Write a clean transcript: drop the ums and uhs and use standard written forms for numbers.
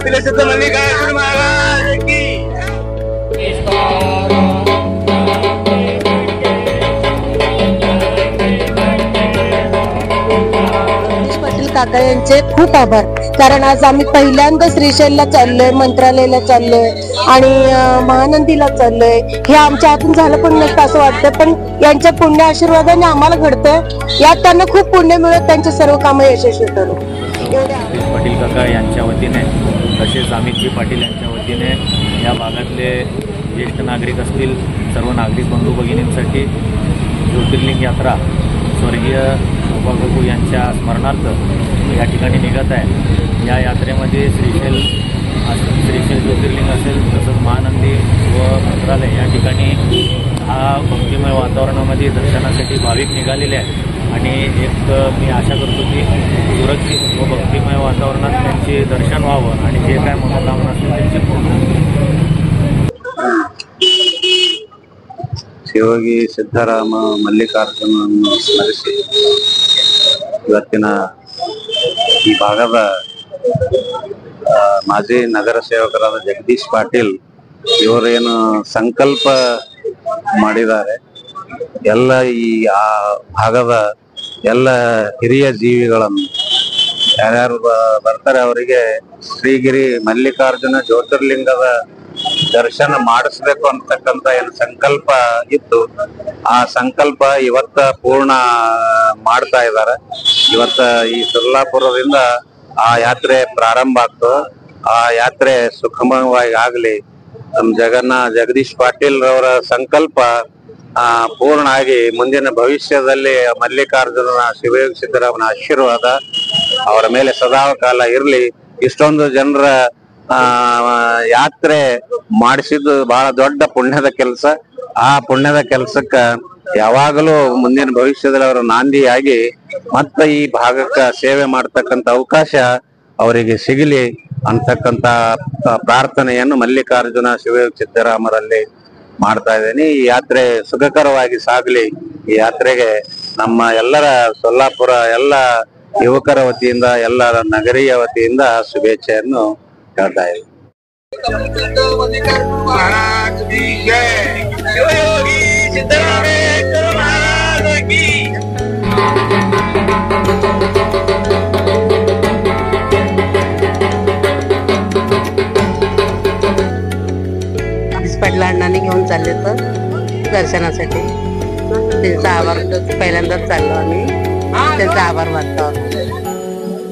कपिलसिद्ध मल्लिकार्जुन महाराज की। पाटील काका यांचे खूप आभार, कारण आज आम्ही पहिल्यांदा श्रीशैलला चाललोय, मंत्रालयाला चाललोय आणि महानंदीला चाललोय. हे आमच्या हातून झालं पण नसतं असं वाटतं, पण यांच्या पुण्य आशीर्वादाने आम्हाला घडतंय. यात त्यांना खूप पुण्य मिळत त्यांचे सर्व कामं यशस्वी करू. पाटील काका यांच्या वतीने तसेच अमितजी पाटील यांच्या वतीने या भागातले ज्येष्ठ नागरिक असतील सर्व नागरिक बंधू भगिनींसाठी ज्योतिर्लिंग यात्रा स्वर्गीय शोभा गगू यांच्या स्मरणार्थ या ठिकाणी निघत आहे. या यात्रेमध्ये श्रीशैल ज्योतिर्लिंग असेल, तसंच महानंदी व मंत्रालय या ठिकाणी हा भक्तिमय वातावरणामध्ये दर्शनासाठी भाविक निघालेले आहेत आणि एक मी आशा करतो की सुरक्षित व भक्तिमय वातावरणात त्यांचे दर्शन व्हावं आणि जे काय मनोकामना असतील त्यांचे पूर्ण. ಶಿವಯೋಗಿ ಸಿದ್ದರಾಮ ಮಲ್ಲಿಕಾರ್ಜುನನ್ನು ಸ್ಮರಿಸಿ ಇವತ್ತಿನ ಈ ಭಾಗದ ಮಾಜಿ ನಗರ ಸೇವಕರಾದ ಜಗದೀಶ್ ಪಾಟೀಲ್ ಇವರೇನು ಸಂಕಲ್ಪ ಮಾಡಿದ್ದಾರೆ, ಎಲ್ಲ ಈ ಆ ಭಾಗದ ಎಲ್ಲ ಹಿರಿಯ ಜೀವಿಗಳನ್ನು ಯಾರ್ಯಾರು ಬರ್ತಾರೆ ಅವರಿಗೆ ಶ್ರೀಗಿರಿ ಮಲ್ಲಿಕಾರ್ಜುನ ಜ್ಯೋತಿರ್ಲಿಂಗದ ದರ್ಶನ ಮಾಡಿಸ್ಬೇಕು ಅಂತಕ್ಕಂತ ಏನು ಸಂಕಲ್ಪ ಇತ್ತು, ಆ ಸಂಕಲ್ಪ ಇವತ್ತ ಪೂರ್ಣ ಮಾಡ್ತಾ ಇದ್ದಾರೆ. ಇವತ್ತ ಈ ಸೊಲ್ಲಾಪುರದಿಂದ ಆ ಯಾತ್ರೆ ಪ್ರಾರಂಭ ಆಗ್ತದೆ. ಆ ಯಾತ್ರೆ ಸುಖಮಯವಾಗಿ ಆಗ್ಲಿ, ನಮ್ಮ ಜಗದೀಶ್ ಪಾಟೀಲ್ ರವರ ಸಂಕಲ್ಪ ಪೂರ್ಣ ಆಗಿ ಮುಂದಿನ ಭವಿಷ್ಯದಲ್ಲಿ ಮಲ್ಲಿಕಾರ್ಜುನನ ಶಿವಯೋಗಿ ಸಿದ್ದರಾಮನ ಆಶೀರ್ವಾದ ಅವರ ಮೇಲೆ ಸದಾ ಕಾಲ ಇರ್ಲಿ. ಇಷ್ಟೊಂದು ಜನರ ಯಾತ್ರೆ ಮಾಡಿಸಿದ್ದು ಬಹಳ ದೊಡ್ಡ ಪುಣ್ಯದ ಕೆಲಸ. ಆ ಪುಣ್ಯದ ಕೆಲಸಕ್ಕ ಯಾವಾಗಲೂ ಮುಂದಿನ ಭವಿಷ್ಯದಲ್ಲಿ ಅವರ ನಾಂದಿಯಾಗಿ ಮತ್ತೆ ಈ ಭಾಗಕ್ಕ ಸೇವೆ ಮಾಡ್ತಕ್ಕಂತ ಅವಕಾಶ ಅವರಿಗೆ ಸಿಗಲಿ ಅಂತಕ್ಕಂತ ಪ್ರಾರ್ಥನೆಯನ್ನು ಮಲ್ಲಿಕಾರ್ಜುನ ಶಿವಯೋಗಿ ಸಿದ್ದರಾಮರಲ್ಲಿ ಮಾಡ್ತಾ ಇದ್ದೇನೆ. ಈ ಯಾತ್ರೆ ಸುಖಕರವಾಗಿ ಸಾಗಲಿ. ಈ ಯಾತ್ರೆಗೆ ನಮ್ಮ ಎಲ್ಲರ ಸೊಲ್ಲಾಪುರ ಎಲ್ಲ ಯುವಕರ ವತಿಯಿಂದ ಎಲ್ಲರ ನಗರೀಯ ವತಿಯಿಂದ ಶುಭೇಚ್ಛೆಯನ್ನು ಹೇಳ್ತಾ ಇದ್ದೀವಿ. पाटील अण्णांनी घेऊन चालले तर दर्शनासाठी. त्यांचा आभार पहिल्यांदाच चाललो आम्ही, त्यांचा आभार मानतो.